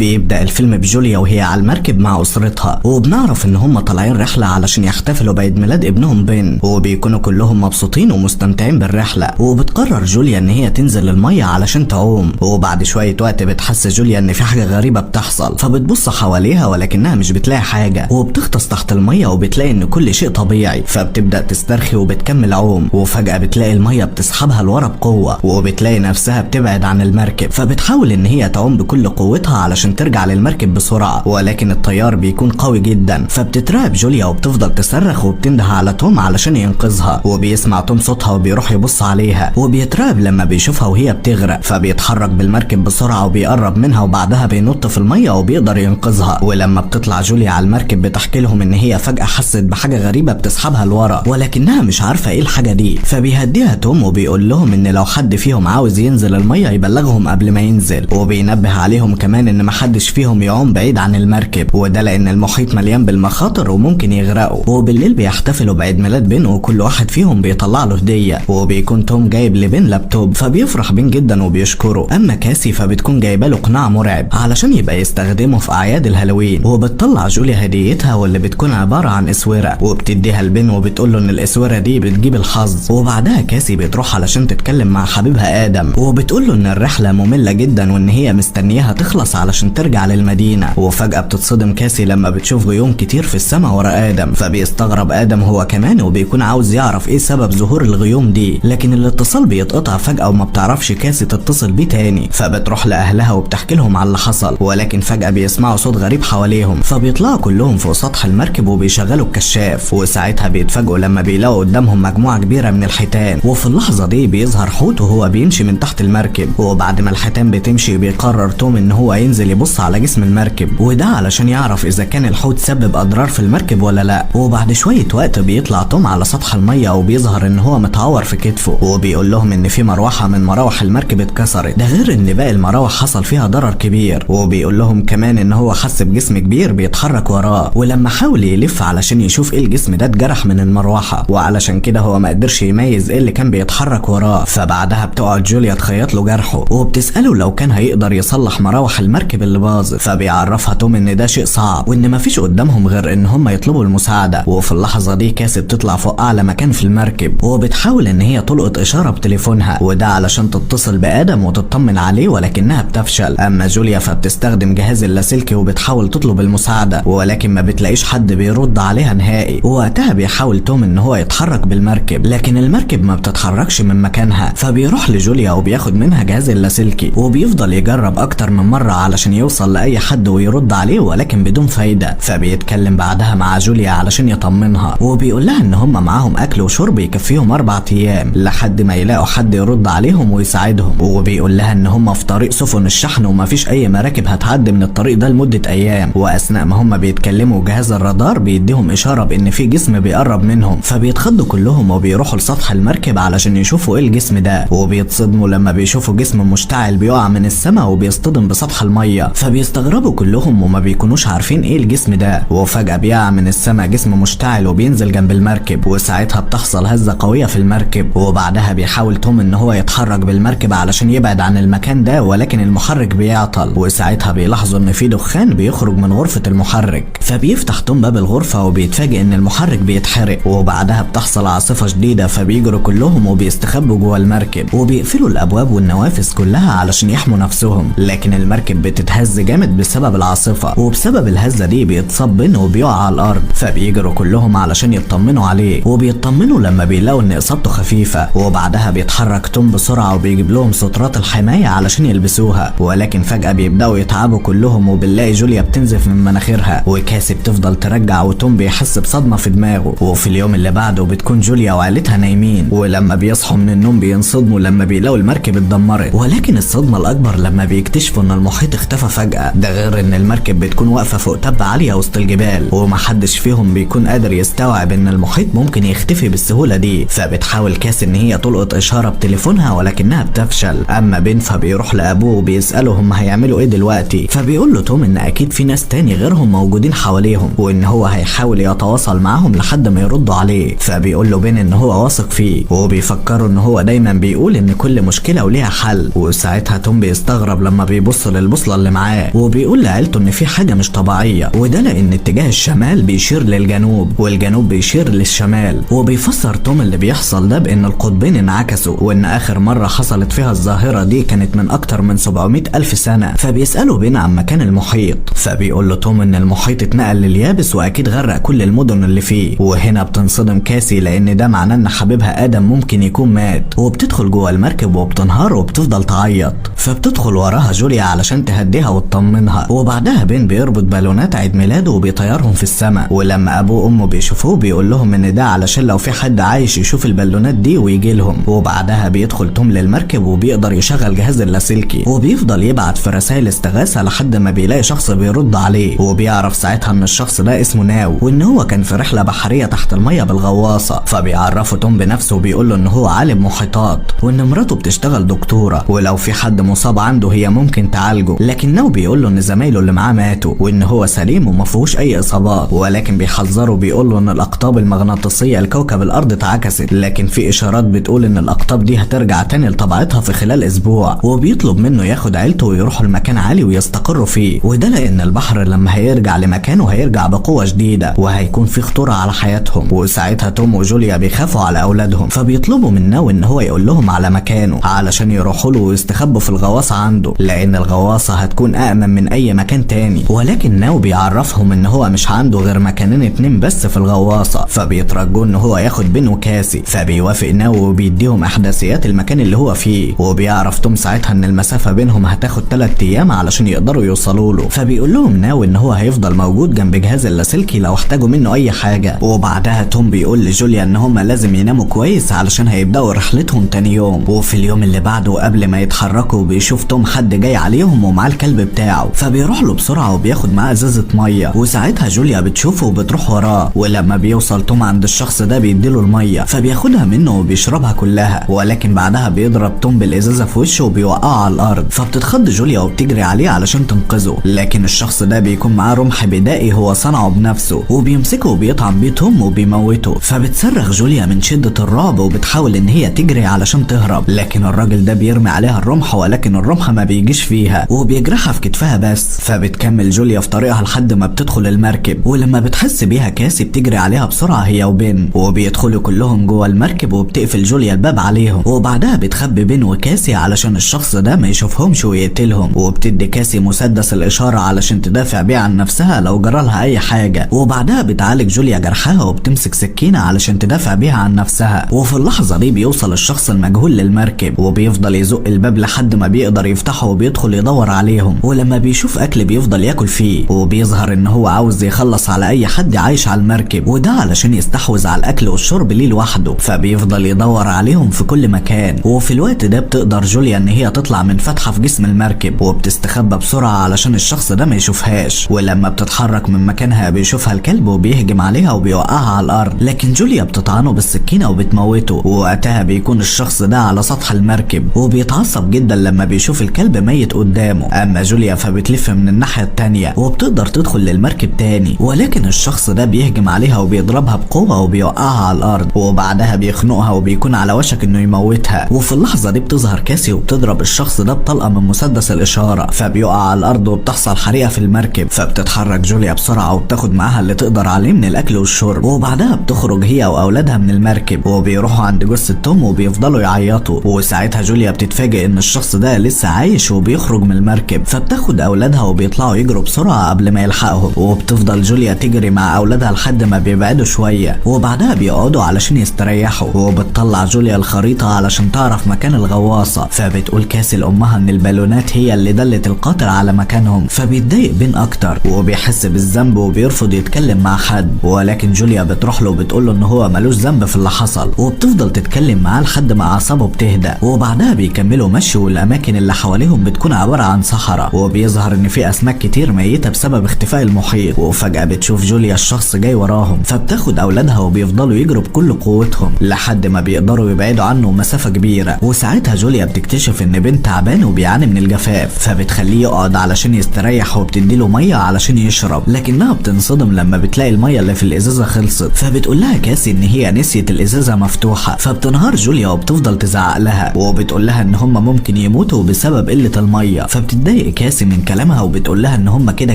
بيبدأ الفيلم بجوليا وهي على المركب مع أسرتها، وبنعرف ان هم طالعين رحلة علشان يحتفلوا بعيد ميلاد ابنهم بن، وبيكونوا كلهم مبسوطين ومستمتعين بالرحلة. وبتقرر جوليا ان هي تنزل المية علشان تعوم، وبعد شوية وقت بتحس جوليا ان في حاجة غريبة بتحصل، فبتبص حواليها ولكنها مش بتلاقي حاجة، وبتغطس تحت المية وبتلاقي ان كل شيء طبيعي، فبتبدأ تسترخي وبتكمل عوم. وفجأة بتلاقي المية بتسحبها لورا بقوة، وبتلاقي نفسها بتبعد عن المركب، فبتحاول ان هي تعوم بكل قوتها علشان ترجع للمركب بسرعة، ولكن التيار بيكون قوي جدا، فبتترعب جوليا وبتفضل تصرخ وبتنده على توم علشان ينقذها. وبيسمع توم صوتها وبيروح يبص عليها، وبيترعب لما بيشوفها وهي بتغرق، فبيتحرك بالمركب بسرعة وبيقرب منها، وبعدها بينط في المية وبيقدر ينقذها. ولما بتطلع جوليا على المركب بتحكي لهم ان هي فجأة حست بحاجة غريبة بتسحبها لورا، ولكنها مش عارفة ايه الحاجة دي. فبيهديها توم وبيقول لهم ان لو حد فيهم عاوز ينزل المية يبلغهم قبل ما ينزل، وبينبه عليهم كمان ان محدش فيهم يعوم بعيد عن المركب، وده لان المحيط مليان بالمخاطر وممكن يغرقوا. وبالليل بيحتفلوا بعيد ميلاد بن، وكل واحد فيهم بيطلع له هدية، وبيكون توم جايب لبن لابتوب، فبيفرح بن جدا وبيشكره. اما كاسي فبتكون جايبه له قناع مرعب علشان يبقى يستخدمه في اعياد الهالوين، وبتطلع جوليا هديتها واللي بتكون عبارة عن اسورة، وبتديها لبن وبتقول له ان الاسورة دي بتجيب الحظ. وبعدها كاسي بتروح علشان تتكلم مع حبيبها ادم، وبتقول له ان الرحلة مملة جدا وان هي مستنياها تخلص علشان ترجع للمدينة. وفجأة بتصدم كاسي لما بتشوف غيوم كتير في السماء ورا ادم، فبيستغرب ادم هو كمان، وبيكون عاوز يعرف ايه سبب ظهور الغيوم دي، لكن الاتصال بيتقطع فجأة وما بتعرفش كاسي تتصل بيه تاني. فبتروح لاهلها وبتحكي لهم على اللي حصل، ولكن فجأة بيسمعوا صوت غريب حواليهم، فبيطلعوا كلهم فوق سطح المركب وبيشغلوا الكشاف. وساعتها بيتفاجئوا لما بيلاقوا قدامهم مجموعة كبيرة من الحيتان، وفي اللحظة دي بيظهر حوت وهو بيمشي من تحت المركب. وبعد ما الحيتان بتمشي بيقرر توم ان هو ينزل يبص على جسم المركب، وده علشان يعرف اذا كان الحوت سبب اضرار في المركب ولا لا. وبعد شوية وقت بيطلع توم على سطح المية، وبيظهر ان هو متعور في كتفه، وبيقول لهم ان في مروحة من مراوح المركب اتكسرت، ده غير ان باقي المراوح حصل فيها ضرر كبير. وبيقول لهم كمان ان هو حس بجسم كبير بيتحرك وراه، ولما حاول يلف علشان يشوف ايه الجسم ده اتجرح من المروحة، وعلشان كده هو ما قدرش يميز ايه اللي كان بيتحرك وراه. فبعدها بتقعد جوليا تخيط له جرحه، وبتسأله لو كان هيقدر يصلح مراوح المركب اللي باظت، فبيعرفها توم ان ده شيء صعب وان مفيش قدامهم غير ان هم يطلبوا المساعدة. وفي اللحظة دي كاسي بتطلع فوق اعلى مكان في المركب، وبتحاول ان هي تلقط اشارة بتليفونها، وده علشان تتصل بآدم وتطمن عليه، ولكنها بتفشل. اما جوليا فبتستخدم جهاز اللاسلكي وبتحاول تطلب المساعدة، ولكن ما بتلاقيش حد بيرد عليها نهائي. ووقتها بيحاول توم ان هو يتحرك بالمركب، لكن المركب ما بتتحركش من مكانها، فبيروح لجوليا وبياخد منها جهاز اللاسلكي، وبيفضل يجرب اكتر من مرة علشان يوصل لاي حد ويرد عليه، ولكن بدون فايدة. فبيتكلم بعدها مع جوليا علشان يطمنها، وبيقول لها ان هم معاهم اكل وشرب يكفيهم 4 ايام لحد ما يلاقوا حد يرد عليهم ويساعدهم. وبيقول لها ان هم في طريق سفن الشحن ومفيش اي مراكب هتعدي من الطريق ده لمدة ايام. واثناء ما هم بيتكلموا جهاز الرادار بيديهم اشارة بان في جسم بيقرب منهم، فبيتخضوا كلهم وبيروحوا لسطح المركب علشان يشوفوا ايه الجسم ده، وبيتصدموا لما بيشوفوا جسم مشتعل بيقع من السماء وبيصطدم بسطح المية، فبيستغربوا كلهم وما بيكونوش عارفين ايه الجسم ده. وفجأة بيقع من السماء جسم مشتعل وبينزل جنب المركب، وساعتها بتحصل هزة قوية في المركب. وبعدها بيحاول توم ان هو يتحرك بالمركب علشان يبعد عن المكان ده، ولكن المحرك بيعطل. وساعتها بيلاحظوا ان في دخان بيخرج من غرفة المحرك، فبيفتح توم باب الغرفة وبيتفاجئ ان المحرك بيتحرق. وبعدها بتحصل عاصفة شديدة، فبيجروا كلهم وبيستخبوا جوه المركب، وبيقفلوا الابواب والنوافذ كلها علشان يحموا نفسهم. لكن المركب بتتهز جامد بسبب العاصفة، وبسبب الهزة دي بيتصاب بن وبيقع على الارض. فبيجروا كلهم علشان يطمنوا عليه، وبيطمنوا لما بيلاقوا ان اصابته خفيفة. وبعدها بيتحرك توم بسرعة وبيجيب لهم سترات الحماية علشان يلبسوها، ولكن فجأة بيبدأوا يتعبوا كلهم، وبنلاقي جوليا بتنزف من مناخيرها، وكاسي بتفضل ترجع، وتوم بيحس بصدمة في دماغه. وفي اليوم اللي بعده بتكون جوليا وعيلتها نايمين، ولما بيصحوا من النوم بينصدموا لما بيلاقوا المركب اتدمرت. ولكن الصدمة الأكبر لما بيكتشفوا ان المحيط اختفى فجأة، ده غير ان المركب بتكون واقفة فوق تبة عالية وسط الجبال، ومحدش فيهم بيكون قادر يستوعب ان المحيط ممكن يختفي بالسهولة دي. فبتحاول كاسي ان هي تلقط اشارة بتليفونها ولكنها بتفشل. اما بن فبيروح لابوه وبيسأله هم هيعملوا ايه دلوقتي، فبيقول له توم ان اكيد في ناس تاني غيرهم موجودين حواليهم، وان هو هيحاول يتواصل معاهم لحد ما يردوا عليه. فبيقول له بن ان هو واثق فيه، وبيفكروا ان هو دايما بيقول ان كل مشكلة وليها حل. وساعتها توم بيستغرب لما بيبص للبوصلة اللي اللي معاه، وبيقول لعيلته ان في حاجه مش طبيعيه، وده لان اتجاه الشمال بيشير للجنوب والجنوب بيشير للشمال. وبيفسر توم اللي بيحصل ده بان القطبين انعكسوا، وان اخر مره حصلت فيها الظاهره دي كانت من اكتر من 700 الف سنه. فبيساله بين عن مكان المحيط، فبيقول له توم ان المحيط اتنقل لليابس واكيد غرق كل المدن اللي فيه. وهنا بتنصدم كاسي لان ده معناه ان حبيبها ادم ممكن يكون مات، وبتدخل جوه المركب وبتنهار وبتفضل تعيط. فبتدخل وراها جوليا علشان تهديها وتطمنها، وبعدها بين بيربط بالونات عيد ميلاده وبيطيرهم في السماء. ولما ابوه وامه بيشوفوه بيقول لهم ان ده علشان لو في حد عايش يشوف البالونات دي ويجي لهم. وبعدها بيدخل توم للمركب وبيقدر يشغل جهاز اللاسلكي، وبيفضل يبعت في رسائل استغاثه لحد ما بيلاقي شخص بيرد عليه. وبيعرف ساعتها ان الشخص ده اسمه ناو، وان هو كان في رحله بحريه تحت الميه بالغواصه. فبيعرفه توم بنفسه وبيقول له ان هو عالم محيطات، وان مراته بتشتغل دكتوره، ولو في حد مصاب عنده هي ممكن تعالجه. لكن ناو بيقول له ان زمايله اللي معاه ماتوا، وان هو سليم وما فيهوش اي اصابات، ولكن بيحذره وبيقول له ان الاقطاب المغناطيسيه لكوكب الارض اتعكست، لكن في اشارات بتقول ان الاقطاب دي هترجع تاني لطبيعتها في خلال اسبوع. وبيطلب منه ياخد عيلته ويروحوا لمكان عالي ويستقروا فيه، وده لان البحر لما هيرجع لمكانه هيرجع بقوه شديده وهيكون في خطوره على حياتهم. وساعتها توم وجوليا بيخافوا على اولادهم، فبيطلبوا من ناو ان هو يقول لهم على مكانه علشان يروحوا له ويستخبوا في الغواصه عنده، لان الغواصه هتكون امن من اي مكان تاني. ولكن ناو بيعرفهم ان هو مش عنده غير مكانين اتنين بس في الغواصه، فبيترجوا ان هو ياخد بين وكاسي. فبيوافق ناو وبيديهم احداثيات المكان اللي هو فيه. وبيعرف توم ساعتها ان المسافه بينهم هتاخد 3 ايام علشان يقدروا يوصلوا له. فبيقول لهم ناو ان هو هيفضل موجود جنب جهاز اللاسلكي لو احتاجوا منه اي حاجه. وبعدها توم بيقول لجوليا ان هم لازم يناموا كويس علشان هيبداوا رحلتهم تاني يوم. وفي اليوم اللي بعده قبل ما يتحركوا بيشوف توم حد جاي عليهم ومعاه الكلب بتاعه، فبيروح له بسرعه وبياخد معاه ازازه ميه. وساعتها جوليا بتشوفه وبتروح وراه، ولما بيوصل توم عند الشخص ده بيديله الميه، فبياخدها منه وبيشربها كلها. ولكن بعدها بيضرب توم بالازازه في وشه وبيوقعه على الارض، فبتتخض جوليا وبتجري عليه علشان تنقذه. لكن الشخص ده بيكون معاه رمح بدائي هو صنعه بنفسه، وبيمسكه وبيطعن بيه توم وبيموته. فبتصرخ جوليا من شده الرعب وبتحاول ان هي تجري علشان تهرب، لكن الراجل ده بيرمي عليها الرمح، ولكن الرمح ما بيجيش فيها وبيجرحها في كتفها بس. فبتكمل جوليا في طريقها لحد ما بتدخل المركب، ولما بتحس بيها كاسي بتجري عليها بسرعه هي وبين، وبيدخلوا كلهم جوه المركب وبتقفل جوليا الباب عليهم. وبعدها بتخبي بين وكاسي علشان الشخص ده ما يشوفهمش ويقتلهم، وبتدي كاسي مسدس الاشاره علشان تدافع بيه عن نفسها لو جرالها اي حاجه. وبعدها بتعالج جوليا جرحها وبتمسك سكينه علشان تدافع بيها عن نفسها. وفي اللحظه دي بيوصل الشخص المجهول للمركب، وبيفضل يزق الباب لحد ما بيقدر يفتحه وبيدخل يدور عليهم. ولما بيشوف اكل بيفضل ياكل فيه، وبيظهر ان هو عاوز يخلص على اي حد عايش على المركب، وده علشان يستحوذ على الاكل والشرب ليه لوحده. فبيفضل يدور عليهم في كل مكان. وفي الوقت ده بتقدر جوليا ان هي تطلع من فتحه في جسم المركب، وبتستخبى بسرعه علشان الشخص ده ما يشوفهاش. ولما بتتحرك من مكانها بيشوفها الكلب وبيهجم عليها وبيوقعها على الارض، لكن جوليا بتطعنه بالسكينه وبتموته. ووقتها بيكون الشخص ده على سطح المركب، وبيتعصب جدا لما بيشوف الكلب ميت قدامه. اما جوليا فبتلف من الناحيه التانيه وبتقدر تدخل للمركب تاني، ولكن الشخص ده بيهجم عليها وبيضربها بقوه وبيوقعها على الارض. وبعدها بيخنقها وبيكون على وشك انه يموتها. وفي اللحظه دي بتظهر كاسي وبتضرب الشخص ده بطلقه من مسدس الاشاره، فبيقع على الارض وبتحصل حريقه في المركب. فبتتحرك جوليا بسرعه وبتاخد معاها اللي تقدر عليه من الاكل والشرب. وبعدها بتخرج هي واولادها من المركب وبيروحوا عند جثه توم وبيفضلوا يعيطوا. وساعتها جوليا بتتفاجئ ان الشخص ده لسه عايش وبيخرج من المركب، فبتاخد اولادها وبيطلعوا يجروا بسرعه قبل ما يلحقهم. وبتفضل جوليا تجري مع اولادها لحد ما بيبعدوا شويه، وبعدها بيقعدوا علشان يستريحوا. وبتطلع جوليا الخريطه علشان تعرف مكان الغواصه. فبتقول كاسي لامها ان البالونات هي اللي دلت القاتل على مكانهم. فبيتضايق بين اكتر وبيحس بالذنب وبيرفض يتكلم مع حد، ولكن جوليا بتروح له وبتقول له ان هو ملوش ذنب في اللي حصل. وبتفضل تتكلم معاه لحد ما اعصابه بتهدى. وبعدها بيكملوا مشي، والاماكن اللي حواليهم بتكون عباره عن صحراء، وبيظهر ان في اسماك كتير ميته بسبب اختفاء المحيط. وفجاه بتشوف جوليا الشخص جاي وراهم، فبتاخد اولادها وبيفضلوا يجروا بكل قوتهم لحد ما بيقدروا يبعدوا عنه مسافه كبيره. وساعتها جوليا بتكتشف ان بنت تعبان وبيعاني من الجفاف، فبتخليه يقعد علشان يستريح وبتديله ميه علشان يشرب. لكنها بتنصدم لما بتلاقي الميه اللي في الازازه خلصت. فبتقول لها كاسي ان هي نسيت الازازه مفتوحه. فبتنهار جوليا وبتفضل تزعق لها، وبتقول لها ان هم ممكن يموتوا بسبب قله الميه. فبتتضايق بتتضايق كاسي من كلامها وبتقول لها ان هم كده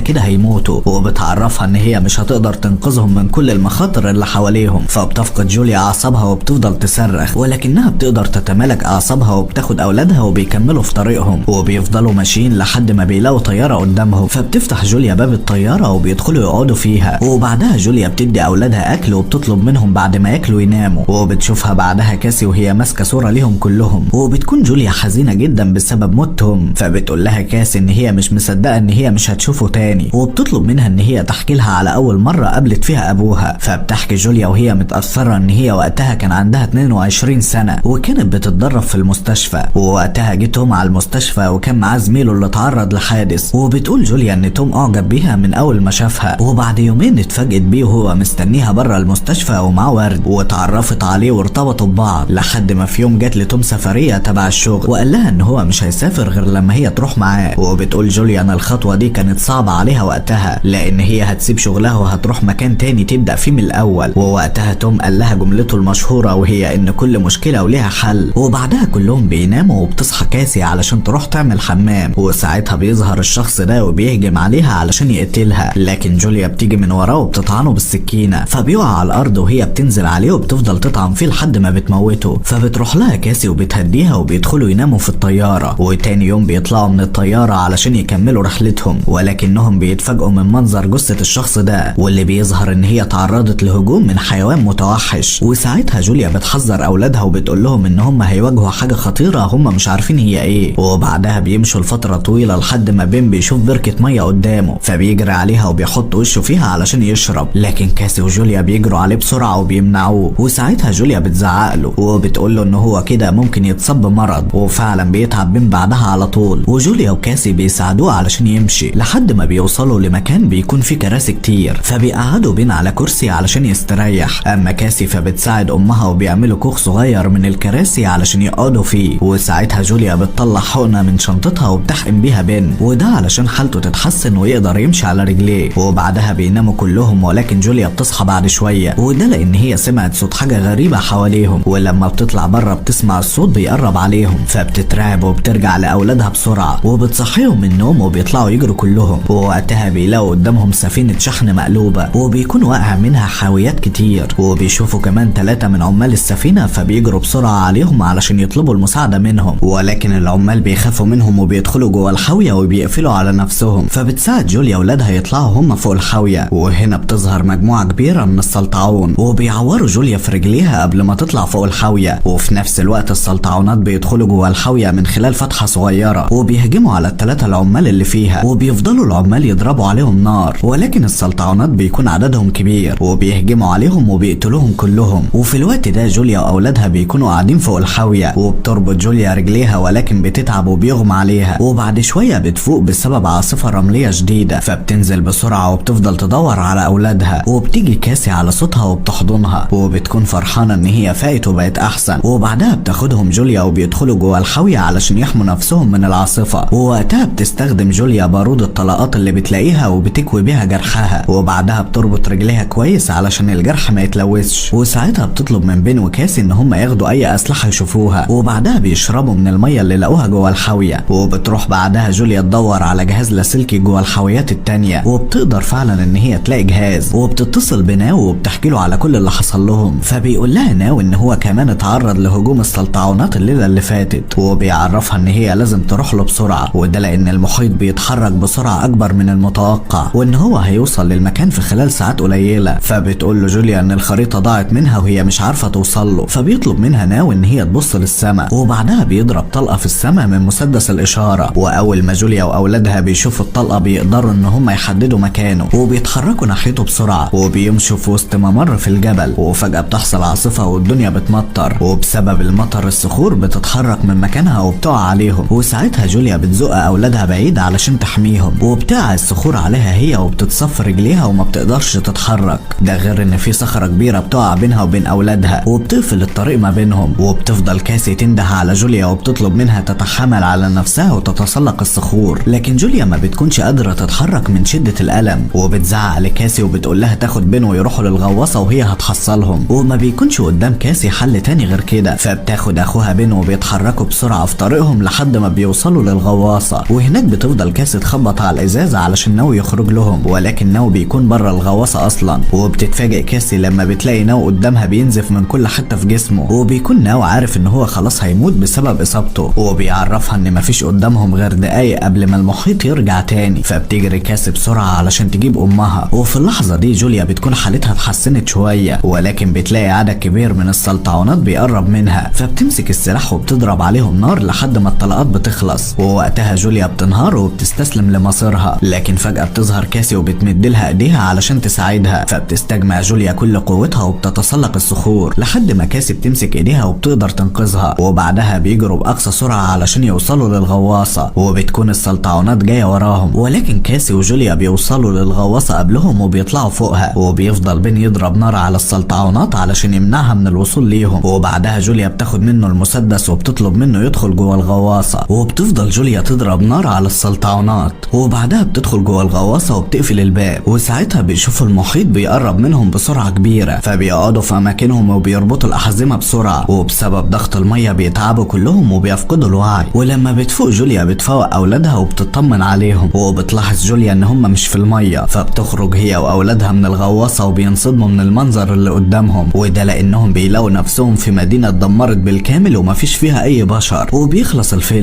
كده هيموتوا، وبتعرفها ان هي مش هتقدر تنقذهم من كل المخاطر اللي حواليهم. فبتفقد جوليا اعصابها وبتفضل تصرخ، ولكنها بتقدر تتمالك اعصابها وبتاخد اولادها وبيكملوا في طريقهم، وبيفضلوا ماشيين لحد ما بيلاقوا طياره قدامهم. فبتفتح جوليا باب الطياره وبيدخلوا يقعدوا فيها، وبعدها جوليا بتدي اولادها اكل وبتطلب منهم بعد ما ياكلوا يناموا. وبتشوفها بعدها كاسي وهي ماسكه صوره ليهم كلهم، وبتكون جوليا حزينه جدا بسبب موتهم. فبتقول لها كاسي ان هي مش مصدقه ان هي مش هتشوفه تاني، وبتطلب منها ان هي تحكي لها على اول مره قابلت فيها ابوها. فبتحكي جوليا وهي متاثره ان هي وقتها كان عندها 22 سنه وكانت بتتدرب في المستشفى، ووقتها جه توم على المستشفى وكان معاه زميله اللي اتعرض لحادث. وبتقول جوليا ان توم اعجب بيها من اول ما شافها، وبعد يومين اتفاجئت بيه وهو مستنيها بره المستشفى ومعاه ورد، واتعرفت عليه وارتبطوا ببعض لحد ما في يوم جات لتوم سفريه تبع الشغل، وقال لها ان هو مش هيسافر غير لما هي تروح معاه. وبتقول جوليا ان الخطوه دي كانت صعبه عليها وقتها، لان هي هتسيب شغلها وهتروح مكان تاني تبدا فيه من الاول. ووقتها توم قال لها جملته المشهوره وهي ان كل مشكله وليها حل. وبعدها كلهم بيناموا وبتصحى كاسي علشان تروح تعمل حمام، وساعتها بيظهر الشخص ده وبيهجم عليها علشان يقتلها، لكن جوليا بتيجي من وراه وبتطعنه بالسكينه، فبيقع على الارض وهي بتنزل عليه وبتفضل تطعن فيه لحد ما بتموته. فبتروح لها كاسي وبتهديها وبيدخلوا يناموا في الطياره، وتاني يوم بيطلعوا من الطياره علشان يكملوا رحلتهم، ولكنهم بيتفاجئوا من منظر جثه الشخص ده، واللي بيظهر ان هي تعرضت لهجوم من حيوان متوحش. وساعتها جوليا بتحذر اولادها وبتقول لهم ان هم هيواجهوا حاجه خطيره هم مش عارفين هي ايه. وبعدها بيمشوا لفتره طويله لحد ما بين بيشوف بركه ميه قدامه، فبيجري عليها وبيحط وشه فيها علشان يشرب، لكن كاسي وجوليا بيجروا عليه بسرعه وبيمنعوه. وساعتها جوليا بتزعق له وبتقول له ان هو كده ممكن يتصاب بمرض، وفعلا بيتعب من بعدها على طول. وجوليا وكاسي بيساعدوه علشان يمشي لحد ما بيوصلوا لمكان بيكون فيه كراسي كتير، فبيقعدوا بين على كرسي علشان يستريح. اما كاسي فبتساعد امها وبيعملوا كوخ صغير من الكراسي علشان يقعدوا فيه. وساعتها جوليا بتطلع حقنه من شنطتها وبتحقن بيها بن، وده علشان حالته تتحسن ويقدر يمشي على رجليه. وبعدها بيناموا كلهم، ولكن جوليا بتصحى بعد شويه، وده لان هي سمعت صوت حاجه غريبه حواليهم، ولما بتطلع بره بتسمع الصوت بيقرب عليهم، فبتترعب وبترجع لاولادها بسرعه وبتصحيهم من النوم وبيطلعوا يجروا كلهم. ووقتها بيلاقوا قدامهم سفينه شحن مقلوبه وبيكون واقع منها حاويات كتير، وبيشوفوا كمان 3 من عمال السفينه، فبيجروا بسرعه عليهم علشان يطلبوا المساعده منهم، ولكن العمال بيخافوا منهم وبيدخلوا جوه الحاويه وبيقفلوا على نفسهم. فبتساعد جوليا اولادها يطلعوا هم فوق الحاويه، وهنا بتظهر مجموعه كبيره من السلطعون وبيعوروا جوليا في رجليها قبل ما تطلع فوق الحاويه. وفي نفس الوقت السلطعونات بيدخلوا جوه الحاويه من خلال فتحه صغيره وبيهجموا على ال3 العمال اللي فيها، وبيفضلوا العمال يضربوا عليهم نار، ولكن السلطعونات بيكون عددهم كبير وبيهجموا عليهم وبيقتلوهم كلهم. وفي الوقت ده جوليا واولادها بيكونوا قاعدين فوق الحاويه، وبتربط جوليا رجليها ولكن بتتعب وبيغمى عليها، وبعد شويه بتفوق بسبب عاصفه رمليه شديده، فبتنزل بسرعه وبتفضل تدور على اولادها. وبتيجي كاسي على صوتها وبتحضنها وبتكون فرحانه ان هي فاقت وبقت احسن. وبعدها بتاخدهم جوليا وبيدخلوا جوه الحاويه علشان يحموا نفسهم من العاصفه. ووقتها بتستخدم جوليا بارود الطلقات اللي بتلاقيها وبتكوي بيها جرحها، وبعدها بتربط رجليها كويس علشان الجرح ما يتلوثش. وساعتها بتطلب من بين وكاسي ان هم ياخدوا اي اسلحه يشوفوها، وبعدها بيشربوا من الميه اللي لقوها جوه الحاويه. وبتروح بعدها جوليا تدور على جهاز لاسلكي جوه الحاويات التانيه، وبتقدر فعلا ان هي تلاقي جهاز، وبتتصل بناو وبتحكي له على كل اللي حصل لهم. فبيقول لها ناو ان هو كمان اتعرض لهجوم السلطعونات الليله اللي فاتت، وبيعرفها ان هي لازم تروح له بسرعه، وده لان المحيط بيتحرك بسرعه اكبر من المتوقع، وان هو هيوصل للمكان في خلال ساعات قليله. فبتقول له جوليا ان الخريطه ضاعت منها وهي مش عارفه توصل له، فبيطلب منها ناو ان هي تبص للسماء، وبعدها بيضرب طلقه في السماء من مسدس الاشاره. واول ما جوليا واولادها بيشوفوا الطلقه بيقدروا ان هم يحددوا مكانه، وبيتحركوا ناحيته بسرعه، وبيمشوا في وسط ممر في الجبل. وفجاه بتحصل عاصفه والدنيا بتمطر، وبسبب المطر الصخور بتتحرك من مكانها وبتقع عليهم. وساعتها جوليا بتزق اولادها بعيد علشان تحميهم، وبتقع الصخور عليها هي وبتتصف رجليها وما بتقدرش تتحرك، ده غير ان في صخره كبيره بتقع بينها وبين اولادها وبتقفل الطريق ما بينهم. وبتفضل كاسي تنده على جوليا وبتطلب منها تتحمل على نفسها وتتسلق الصخور، لكن جوليا ما بتكونش قادره تتحرك من شده الالم، وبتزعق لكاسي وبتقول لها تاخد بين ويروحوا للغواصه وهي هتحصلهم. وما بيكونش قدام كاسي حل تاني غير كده، فبتاخد اخوها بين وبيتحركوا بسرعه في طريقهم لحد ما بيوصلوا للغواصه. الغواصة، وهناك بتفضل كاسي تخبط على الازازة علشان ناو يخرج لهم، ولكن ناو بيكون بره الغواصة اصلا. وبتتفاجئ كاسي لما بتلاقي ناو قدامها بينزف من كل حتة في جسمه، وبيكون ناو عارف ان هو خلاص هيموت بسبب اصابته، وبيعرفها ان مفيش قدامهم غير دقايق قبل ما المحيط يرجع تاني. فبتجري كاسي بسرعة علشان تجيب امها، وفي اللحظة دي جوليا بتكون حالتها اتحسنت شوية، ولكن بتلاقي عدد كبير من السلطعونات بيقرب منها، فبتمسك السلاح وبتضرب عليهم نار لحد ما الطلقات بتخلص. ووقتها جوليا بتنهار وبتستسلم لمصيرها، لكن فجأة بتظهر كاسي وبتمد لها ايديها علشان تساعدها. فبتستجمع جوليا كل قوتها وبتتسلق الصخور لحد ما كاسي بتمسك ايديها وبتقدر تنقذها، وبعدها بيجروا باقصى سرعة علشان يوصلوا للغواصة، وبتكون السلطعونات جاية وراهم، ولكن كاسي وجوليا بيوصلوا للغواصة قبلهم وبيطلعوا فوقها، وبيفضل بين يضرب نار على السلطعونات علشان يمنعها من الوصول ليهم. وبعدها جوليا بتاخد منه المسدس وبتطلب منه يدخل جوه الغواصة، وبتفضل جوليا تضرب نار على السلطعونات، وبعدها بتدخل جوه الغواصة وبتقفل الباب. وساعتها بيشوفوا المحيط بيقرب منهم بسرعة كبيرة، فبيقعدوا في اماكنهم وبيربطوا الاحزمة بسرعة، وبسبب ضغط المية بيتعبوا كلهم وبيفقدوا الوعي. ولما بتفوق جوليا بتفوق اولادها وبتطمن عليهم، وبتلاحظ جوليا ان هم مش في المية، فبتخرج هي واولادها من الغواصة وبينصدموا من المنظر اللي قدامهم، وده لانهم بيلاقوا نفسهم في مدينة اتدمرت بالكامل ومفيش فيها اي بشر. وبيخلص الفيلم.